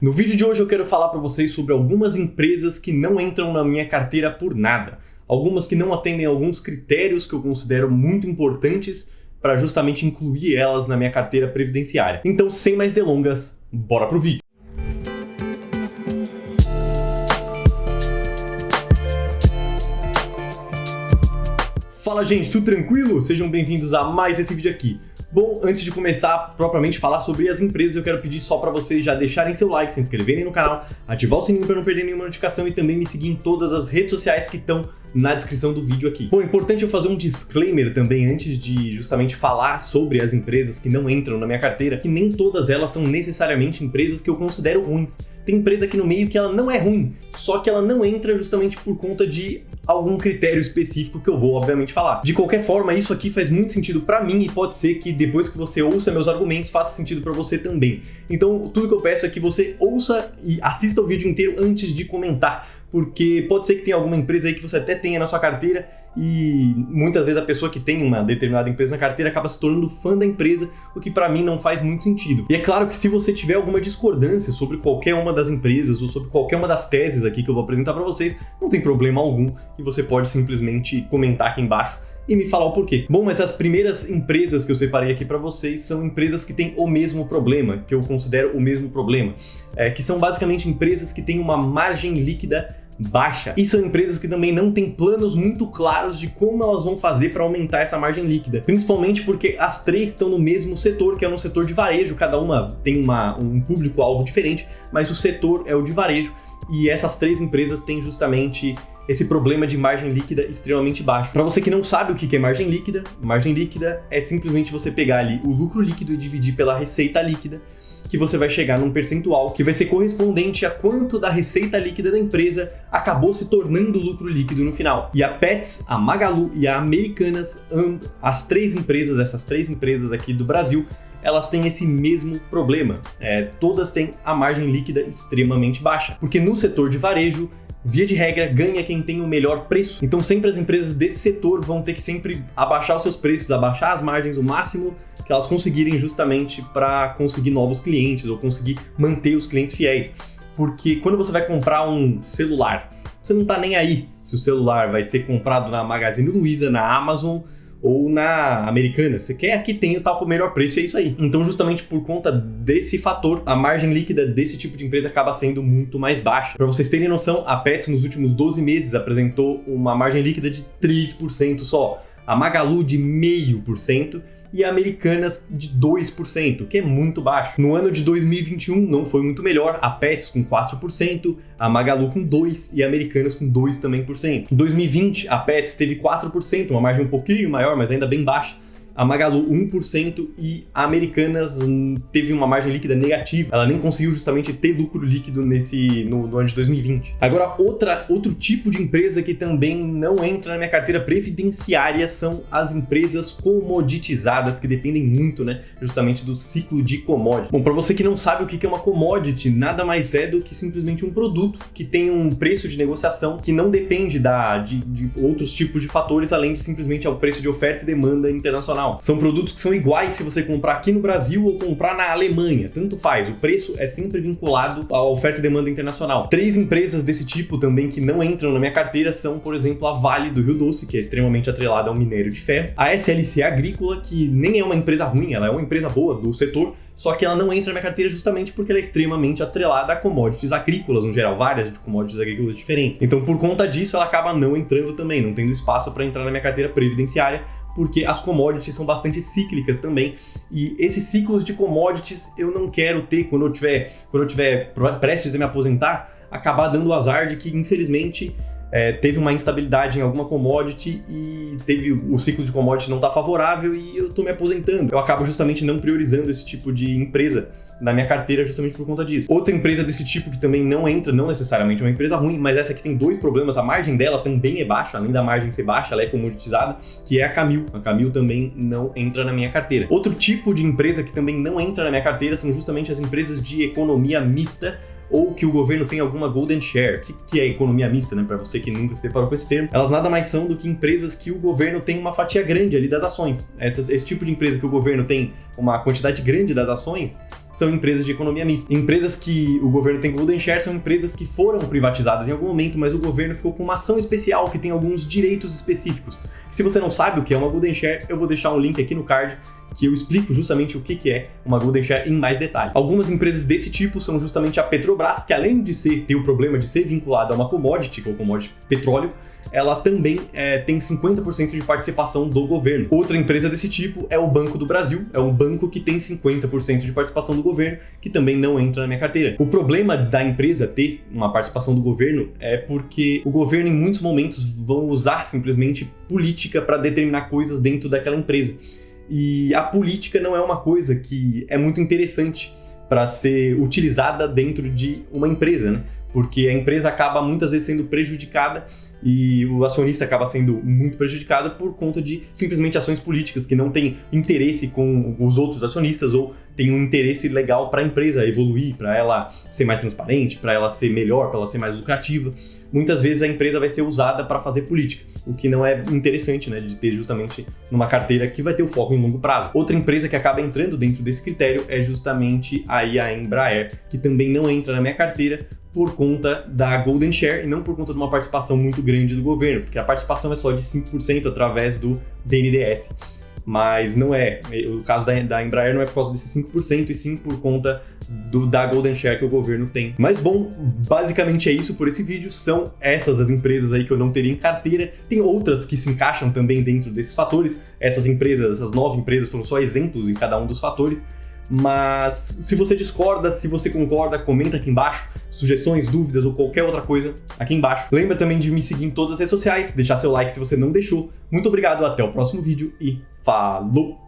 No vídeo de hoje eu quero falar para vocês sobre algumas empresas que não entram na minha carteira por nada. Algumas que não atendem a alguns critérios que eu considero muito importantes para justamente incluir elas na minha carteira previdenciária. Então, sem mais delongas, bora pro vídeo. Fala gente, tudo tranquilo? Sejam bem-vindos a mais esse vídeo aqui. Bom, antes de começar a propriamente falar sobre as empresas, eu quero pedir só para vocês já deixarem seu like, se inscreverem no canal, ativar o sininho para não perder nenhuma notificação e também me seguir em todas as redes sociais que estão na descrição do vídeo aqui. Bom, é importante eu fazer um disclaimer também antes de justamente falar sobre as empresas que não entram na minha carteira, que nem todas elas são necessariamente empresas que eu considero ruins. Tem empresa aqui no meio que ela não é ruim, só que ela não entra justamente por conta de algum critério específico que eu vou, obviamente, falar. De qualquer forma, isso aqui faz muito sentido pra mim e pode ser que depois que você ouça meus argumentos, faça sentido pra você também. Então, tudo que eu peço é que você ouça e assista o vídeo inteiro antes de comentar, porque pode ser que tenha alguma empresa aí que você até tenha na sua carteira e muitas vezes a pessoa que tem uma determinada empresa na carteira acaba se tornando fã da empresa, o que pra mim não faz muito sentido. E é claro que se você tiver alguma discordância sobre qualquer uma das empresas ou sobre qualquer uma das teses aqui que eu vou apresentar pra vocês, não tem problema algum e você pode simplesmente comentar aqui embaixo e me falar o porquê. Bom, mas as primeiras empresas que eu separei aqui para vocês são empresas que têm o mesmo problema, que eu considero o mesmo problema, que são basicamente empresas que têm uma margem líquida baixa. E são empresas que também não têm planos muito claros de como elas vão fazer para aumentar essa margem líquida. Principalmente porque as três estão no mesmo setor, que é no setor de varejo. Cada uma tem um público-alvo diferente, mas o setor é o de varejo. E essas três empresas têm justamente esse problema de margem líquida extremamente baixo. Para você que não sabe o que é margem líquida é simplesmente você pegar ali o lucro líquido e dividir pela receita líquida, que você vai chegar num percentual que vai ser correspondente a quanto da receita líquida da empresa acabou se tornando lucro líquido no final. E a Petz, a Magalu e a Americanas, essas três empresas aqui do Brasil, elas têm esse mesmo problema. Todas têm a margem líquida extremamente baixa. Porque no setor de varejo, via de regra, ganha quem tem o melhor preço. Então sempre as empresas desse setor vão ter que sempre abaixar os seus preços, abaixar as margens o máximo que elas conseguirem, justamente para conseguir novos clientes ou conseguir manter os clientes fiéis. Porque quando você vai comprar um celular, você não está nem aí se o celular vai ser comprado na Magazine Luiza, na Amazon ou na Americanas. Você quer que tenha o tal por melhor preço, é isso aí. Então, justamente por conta desse fator, a margem líquida desse tipo de empresa acaba sendo muito mais baixa. Para vocês terem noção, a Petz nos últimos 12 meses apresentou uma margem líquida de 3% só, a Magalu de 0,5% e a Americanas de 2%, que é muito baixo. No ano de 2021 não foi muito melhor, a Petz com 4%, a Magalu com 2% e a Americanas com 2% também. Em 2020 a Petz teve 4%, uma margem um pouquinho maior, mas ainda bem baixa. A Magalu 1% e a Americanas teve uma margem líquida negativa. Ela nem conseguiu justamente ter lucro líquido no ano de 2020. Agora, outro tipo de empresa que também não entra na minha carteira previdenciária são as empresas comoditizadas, que dependem muito, justamente do ciclo de commodity. Bom, para você que não sabe o que é uma commodity, nada mais é do que simplesmente um produto que tem um preço de negociação que não depende de outros tipos de fatores, além de simplesmente ao preço de oferta e demanda internacional. São produtos que são iguais se você comprar aqui no Brasil ou comprar na Alemanha, tanto faz, o preço é sempre vinculado à oferta e demanda internacional. Três empresas desse tipo também que não entram na minha carteira são, por exemplo, a Vale do Rio Doce, que é extremamente atrelada ao minério de ferro, a SLC Agrícola, que nem é uma empresa ruim, ela é uma empresa boa do setor, só que ela não entra na minha carteira justamente porque ela é extremamente atrelada a commodities agrícolas no geral, várias commodities agrícolas diferentes. Então, por conta disso, ela acaba não entrando também, não tendo espaço para entrar na minha carteira previdenciária, porque as commodities são bastante cíclicas também, e esses ciclos de commodities eu não quero ter quando eu tiver prestes a me aposentar, acabar dando o azar de que, infelizmente, teve uma instabilidade em alguma commodity e o ciclo de commodity não está favorável e eu estou me aposentando. Eu acabo justamente não priorizando esse tipo de empresa na minha carteira justamente por conta disso. Outra empresa desse tipo que também não entra, não necessariamente é uma empresa ruim, mas essa aqui tem dois problemas. A margem dela também é baixa, além da margem ser baixa, ela é comoditizada, que é a Camil. A Camil também não entra na minha carteira. Outro tipo de empresa que também não entra na minha carteira são justamente as empresas de economia mista, ou que o governo tem alguma golden share. O que é economia mista, né? Para você que nunca se deparou com esse termo, elas nada mais são do que empresas que o governo tem uma fatia grande ali das ações. Esse tipo de empresa que o governo tem uma quantidade grande das ações são empresas de economia mista. Empresas que o governo tem golden share são empresas que foram privatizadas em algum momento, mas o governo ficou com uma ação especial que tem alguns direitos específicos. Se você não sabe o que é uma golden share, eu vou deixar um link aqui no card que eu explico justamente o que é uma golden share em mais detalhe. Algumas empresas desse tipo são justamente a Petrobras, que além de ter o problema de ser vinculada a uma commodity, que é o commodity petróleo, ela também tem 50% de participação do governo. Outra empresa desse tipo é o Banco do Brasil, é um banco que tem 50% de participação do governo, que também não entra na minha carteira. O problema da empresa ter uma participação do governo é porque o governo em muitos momentos vão usar simplesmente política para determinar coisas dentro daquela empresa. E a política não é uma coisa que é muito interessante para ser utilizada dentro de uma empresa, né? Porque a empresa acaba muitas vezes sendo prejudicada e o acionista acaba sendo muito prejudicado por conta de simplesmente ações políticas que não têm interesse com os outros acionistas ou tem um interesse legal para a empresa evoluir, para ela ser mais transparente, para ela ser melhor, para ela ser mais lucrativa. Muitas vezes a empresa vai ser usada para fazer política, o que não é interessante, né, de ter justamente numa carteira que vai ter o foco em longo prazo. Outra empresa que acaba entrando dentro desse critério é justamente aí a Embraer, que também não entra na minha carteira por conta da golden share e não por conta de uma participação muito grande do governo, porque a participação é só de 5% através do BNDES. Mas não é, o caso da Embraer não é por causa desses 5%, e sim por conta da golden share que o governo tem. Mas bom, basicamente é isso por esse vídeo, são essas as empresas aí que eu não teria em carteira. Tem outras que se encaixam também dentro desses fatores, essas 9 empresas foram só exemplos em cada um dos fatores. Mas se você discorda, se você concorda, comenta aqui embaixo, sugestões, dúvidas ou qualquer outra coisa aqui embaixo. Lembra também de me seguir em todas as redes sociais, deixar seu like se você não deixou. Muito obrigado, até o próximo vídeo e falou!